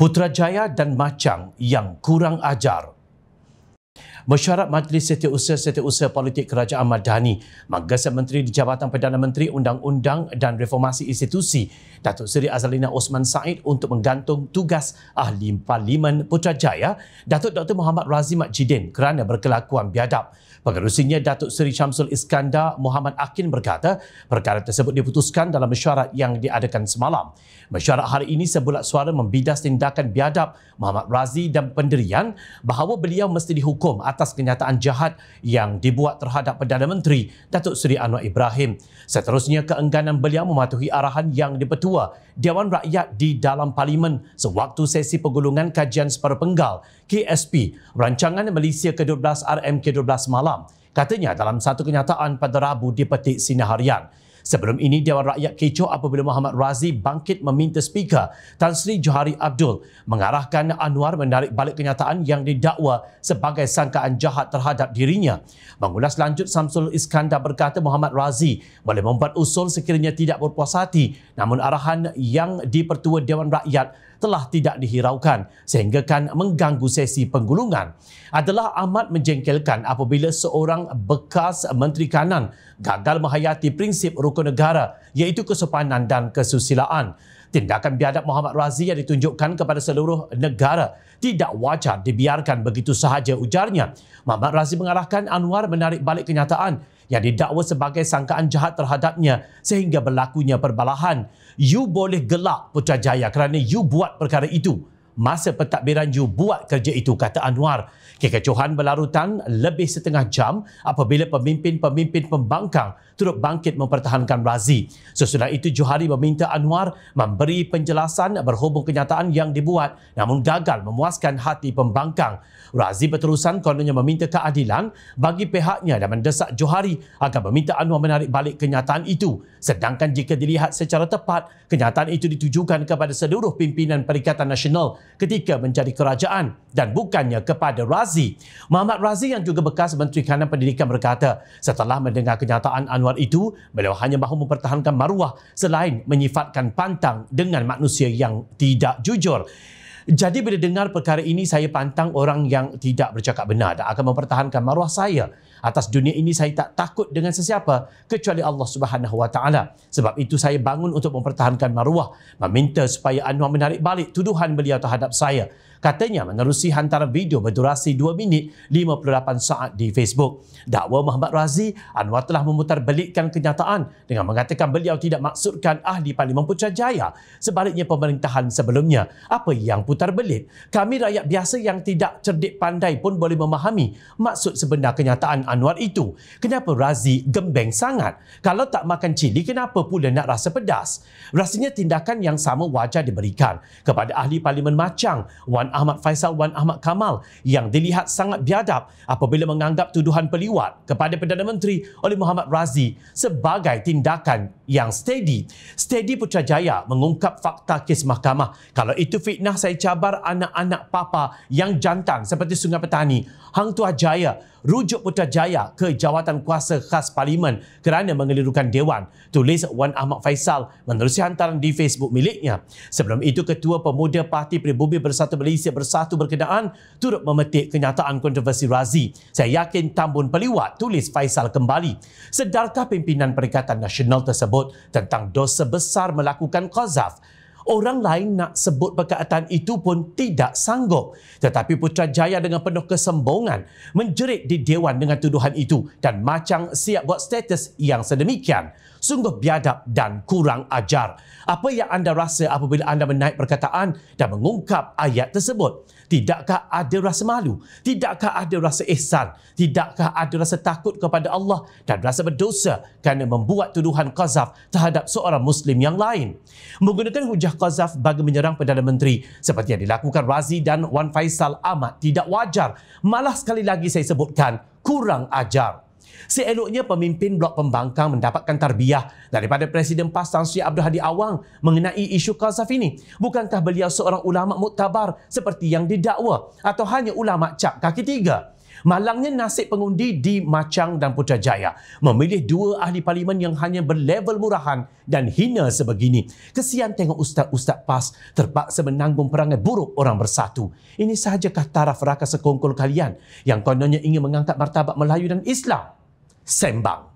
Putrajaya dan Machang yang kurang ajar. Mesyuarat Majlis Setiausaha Politik Kerajaan Madani menggesa Menteri di Jabatan Perdana Menteri Undang-Undang dan Reformasi Institusi Datuk Seri Azalina Osman Said untuk menggantung tugas Ahli Parlimen Putrajaya Datuk Dr. Muhammad Razzie Mat Jidin kerana berkelakuan biadab. Pengerusinya Datuk Seri Syamsul Iskandar Muhammad Akin berkata perkara tersebut diputuskan dalam mesyuarat yang diadakan semalam. Mesyuarat hari ini sebulat suara membidas tindakan biadab Muhammad Razzie dan pendirian bahawa beliau mesti dihukum atas kenyataan jahat yang dibuat terhadap Perdana Menteri Datuk Seri Anwar Ibrahim. Seterusnya, keengganan beliau mematuhi arahan yang dipertua Dewan Rakyat di dalam Parlimen sewaktu sesi penggulungan kajian seperpenggal KSP Rancangan Malaysia ke-12 RMK-12 malam. Katanya dalam satu kenyataan pada Rabu di Petik Sinar Harian. Sebelum ini, Dewan Rakyat kecoh apabila Muhammad Razzie bangkit meminta Speaker Tan Sri Johari Abdul mengarahkan Anwar menarik balik kenyataan yang didakwa sebagai sangkaan jahat terhadap dirinya. Mengulas lanjut, Syamsul Iskandar berkata Muhammad Razzie boleh membuat usul sekiranya tidak berpuas hati, namun arahan yang dipertua Dewan Rakyat telah tidak dihiraukan sehingga kan mengganggu sesi penggulungan. Adalah amat menjengkelkan apabila seorang bekas Menteri Kanan gagal menghayati prinsip rukun negara iaitu kesopanan dan kesusilaan. Tindakan biadab Muhammad Razzie yang ditunjukkan kepada seluruh negara tidak wajar dibiarkan begitu sahaja, ujarnya. Muhammad Razzie mengarahkan Anwar menarik balik kenyataan yang didakwa sebagai sangkaan jahat terhadapnya sehingga berlakunya perbalahan. You boleh gelak Putrajaya kerana you buat perkara itu. Masa pentadbiran you buat kerja itu, kata Anwar. Kekecohan berlarutan lebih setengah jam apabila pemimpin-pemimpin pembangkang turut bangkit mempertahankan Razzie. Sesudah itu, Johari meminta Anwar memberi penjelasan berhubung kenyataan yang dibuat namun gagal memuaskan hati pembangkang. Razzie berterusan kononnya meminta keadilan bagi pihaknya dan mendesak Johari agar meminta Anwar menarik balik kenyataan itu. Sedangkan jika dilihat secara tepat, kenyataan itu ditujukan kepada seluruh pimpinan Perikatan Nasional ketika menjadi kerajaan dan bukannya kepada Razzie. Muhammad Razzie yang juga bekas Menteri Kanan Pendidikan berkata setelah mendengar kenyataan Anwar itu, beliau hanya mahu mempertahankan maruah selain menyifatkan pantang dengan manusia yang tidak jujur. Jadi bila dengar perkara ini, saya pantang orang yang tidak bercakap benar dan akan mempertahankan maruah saya. Atas dunia ini saya tak takut dengan sesiapa kecuali Allah Subhanahu Wa Taala. Sebab itu saya bangun untuk mempertahankan maruah, meminta supaya Anwar menarik balik tuduhan beliau terhadap saya. Katanya menerusi hantaran video berdurasi 2 minit 58 saat di Facebook. Dakwa Muhammad Razzie, Anwar telah memutarbelikkan kenyataan dengan mengatakan beliau tidak maksudkan Ahli Parlimen Putrajaya. Sebaliknya, pemerintahan sebelumnya. Apa yang putar belik? Kami rakyat biasa yang tidak cerdik pandai pun boleh memahami maksud sebenar kenyataan Anwar itu. Kenapa Razzie gembeng sangat? Kalau tak makan cili, kenapa pula nak rasa pedas? Rasanya tindakan yang sama wajar diberikan kepada Ahli Parlimen Machang, Wan Ahmad Faisal, Wan Ahmad Kamal yang dilihat sangat biadab apabila menganggap tuduhan peliwat kepada Perdana Menteri oleh Muhammad Razzie sebagai tindakan yang steady. Steady Putrajaya mengungkap fakta kes mahkamah. Kalau itu fitnah, saya cabar anak-anak papa yang jantan seperti Sungai Petani, Hang Tuah Jaya, rujuk Putrajaya ke Jawatan Kuasa Khas Parlimen kerana mengelirukan Dewan, tulis Wan Ahmad Faisal menerusi hantaran di Facebook miliknya. Sebelum itu, Ketua Pemuda Parti Pribumi Bersatu Malaysia Bersatu berkenaan turut memetik kenyataan kontroversi Razzie. Saya yakin tambun peliwat, tulis Faisal kembali. Sedarkah pimpinan Perikatan Nasional tersebut tentang dosa besar melakukan qazaf? Orang lain nak sebut perkataan itu pun tidak sanggup. Tetapi Putrajaya dengan penuh kesombongan menjerit di Dewan dengan tuduhan itu dan Machang siap buat status yang sedemikian. Sungguh biadab dan kurang ajar. Apa yang anda rasa apabila anda menaik perkataan dan mengungkap ayat tersebut? Tidakkah ada rasa malu? Tidakkah ada rasa ihsan? Tidakkah ada rasa takut kepada Allah dan rasa berdosa kerana membuat tuduhan qazaf terhadap seorang Muslim yang lain? Menggunakan hujah qazaf bagi menyerang Perdana Menteri seperti yang dilakukan Razzie dan Wan Faisal amat tidak wajar. Malah sekali lagi saya sebutkan, kurang ajar. Seeloknya pemimpin blok pembangkang mendapatkan tarbiyah daripada Presiden PAS Tan Sri Abdul Hadi Awang mengenai isu qazaf ini. Bukankah beliau seorang ulama muktabar seperti yang didakwa atau hanya ulama cap kaki tiga? Malangnya nasib pengundi di Machang dan Putrajaya memilih dua ahli parlimen yang hanya berlevel murahan dan hina sebegini. Kesian tengok ustaz-ustaz PAS terpaksa menanggung perangai buruk orang bersatu. Ini sahajakah taraf raka sekongkol kalian yang kononnya ingin mengangkat martabat Melayu dan Islam? Sembang.